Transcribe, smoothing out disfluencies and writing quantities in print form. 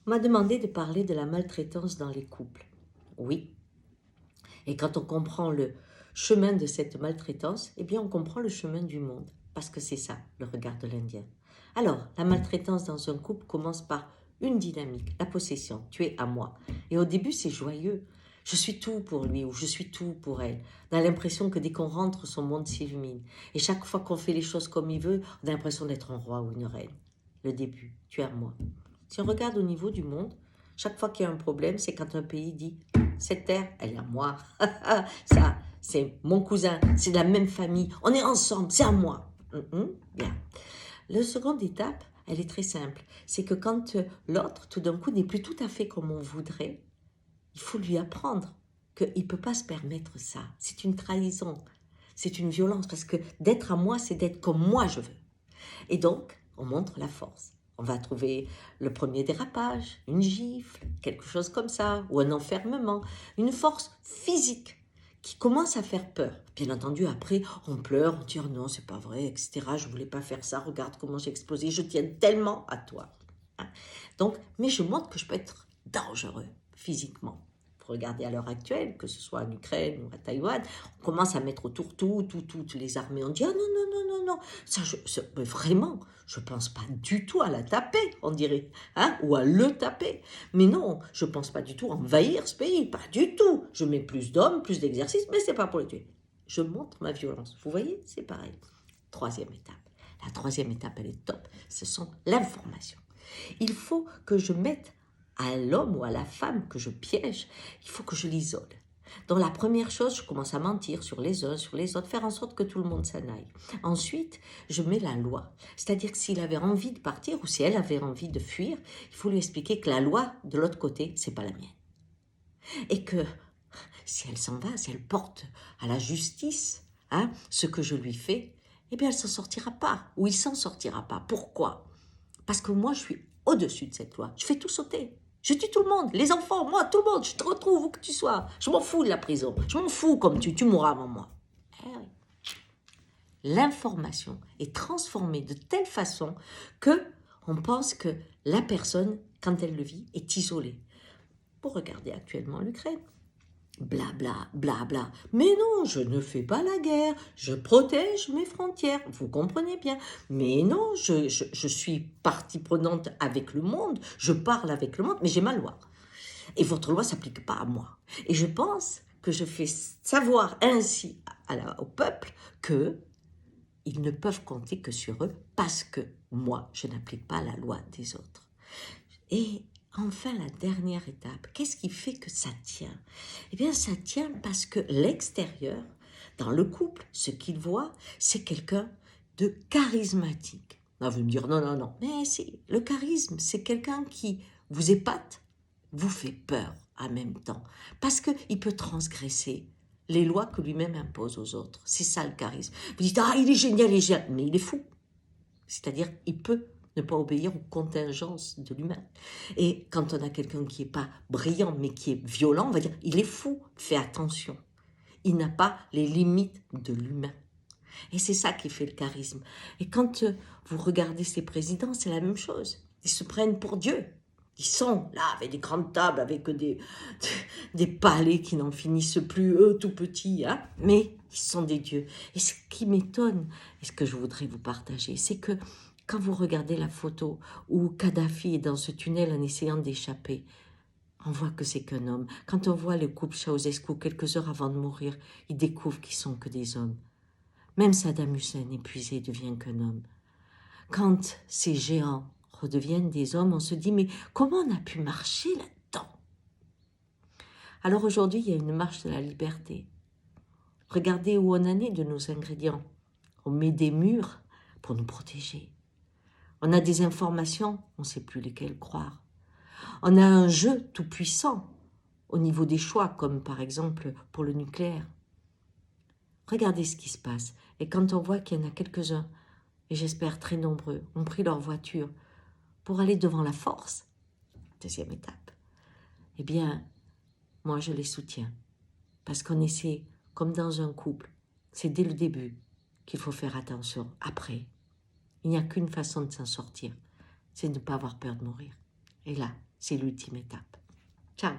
On m'a demandé de parler de la maltraitance dans les couples. Oui. Et quand on comprend le chemin de cette maltraitance, eh bien on comprend le chemin du monde. Parce que c'est ça, le regard de l'Indien. Alors, la maltraitance dans un couple commence par une dynamique, la possession. Tu es à moi. Et au début, c'est joyeux. Je suis tout pour lui ou je suis tout pour elle. On a l'impression que dès qu'on rentre, son monde s'illumine. Et chaque fois qu'on fait les choses comme il veut, on a l'impression d'être un roi ou une reine. Le début, tu es à moi. Si on regarde au niveau du monde, chaque fois qu'il y a un problème, c'est quand un pays dit cette terre, elle est à moi. Ça, c'est mon cousin, c'est de la même famille. On est ensemble, c'est à moi. Bien. La seconde étape, elle est très simple. C'est que quand l'autre, tout d'un coup, n'est plus tout à fait comme on voudrait, il faut lui apprendre qu'il ne peut pas se permettre ça. C'est une trahison, c'est une violence, parce que d'être à moi, c'est d'être comme moi je veux. Et donc, on montre la force. On va trouver le premier dérapage, une gifle, quelque chose comme ça, ou un enfermement, une force physique qui commence à faire peur. Bien entendu, après, on pleure, on dit oh non, c'est pas vrai, etc. Je voulais pas faire ça, regarde comment j'ai explosé, je tiens tellement à toi. Donc, mais je montre que je peux être dangereux physiquement. Regardez à l'heure actuelle, que ce soit en Ukraine ou à Taïwan, on commence à mettre autour toutes les armées. On dit, ah non, non, non, non, non, mais vraiment, je ne pense pas du tout à la taper, on dirait, hein, ou à le taper. Mais non, je ne pense pas du tout envahir ce pays, pas du tout. Je mets plus d'hommes, plus d'exercices, mais ce n'est pas pour les tuer. Je montre ma violence. Vous voyez, c'est pareil. Troisième étape. La troisième étape, elle est top, ce sont l'information. Il faut que je mette à l'homme ou à la femme que je piège, il faut que je l'isole. Donc la première chose, je commence à mentir sur les uns, sur les autres, faire en sorte que tout le monde s'en aille. Ensuite, je mets la loi. C'est-à-dire que s'il avait envie de partir ou si elle avait envie de fuir, il faut lui expliquer que la loi, de l'autre côté, c'est pas la mienne. Et que si elle s'en va, si elle porte à la justice ce que je lui fais, eh bien elle s'en sortira pas ou il s'en sortira pas. Pourquoi ? Parce que moi, je suis au-dessus de cette loi. Je fais tout sauter. Je tue tout le monde, les enfants, moi, tout le monde. Je te retrouve où que tu sois. Je m'en fous de la prison. Je m'en fous comme tu mourras avant moi. Eh oui. L'information est transformée de telle façon que on pense que la personne, quand elle le vit, est isolée. Pour regarder actuellement l'Ukraine, blabla, blabla. Mais non, je ne fais pas la guerre, je protège mes frontières, vous comprenez bien. Mais non, je suis partie prenante avec le monde, je parle avec le monde, mais j'ai ma loi. Et votre loi ne s'applique pas à moi. Et je pense que je fais savoir ainsi au peuple que ils ne peuvent compter que sur eux parce que moi, je n'applique pas la loi des autres. Et enfin, la dernière étape, qu'est-ce qui fait que ça tient ? Eh bien, ça tient parce que l'extérieur, dans le couple, ce qu'il voit, c'est quelqu'un de charismatique. Là, vous me dire non, non, non. Mais le charisme, c'est quelqu'un qui vous épate, vous fait peur en même temps. Parce qu'il peut transgresser les lois que lui-même impose aux autres. C'est ça le charisme. Vous dites, ah, il est génial, mais il est fou. C'est-à-dire, il peut ne pas obéir aux contingences de l'humain. Et quand on a quelqu'un qui n'est pas brillant, mais qui est violent, on va dire, il est fou, fais attention. Il n'a pas les limites de l'humain. Et c'est ça qui fait le charisme. Et quand vous regardez ces présidents, c'est la même chose. Ils se prennent pour Dieu. Ils sont là avec des grandes tables, avec des palais qui n'en finissent plus, eux tout petits, hein, mais ils sont des dieux. Et ce qui m'étonne, et ce que je voudrais vous partager, c'est que quand vous regardez la photo où Kadhafi est dans ce tunnel en essayant d'échapper, on voit que c'est qu'un homme. Quand on voit le couple Ceausescu, quelques heures avant de mourir, ils découvrent qu'ils sont que des hommes. Même Saddam Hussein, épuisé, devient qu'un homme. Quand ces géants redeviennent des hommes, on se dit, mais comment on a pu marcher là-dedans ? Alors aujourd'hui, il y a une marche de la liberté. Regardez où on en est de nos ingrédients. On met des murs pour nous protéger. On a des informations, on ne sait plus lesquelles croire. On a un jeu tout puissant au niveau des choix, comme par exemple pour le nucléaire. Regardez ce qui se passe. Et quand on voit qu'il y en a quelques-uns, et j'espère très nombreux, ont pris leur voiture pour aller devant la force, deuxième étape, eh bien, moi je les soutiens. Parce qu'on essaie, comme dans un couple, c'est dès le début qu'il faut faire attention. Après, il n'y a qu'une façon de s'en sortir, c'est de ne pas avoir peur de mourir. Et là, c'est l'ultime étape. Ciao.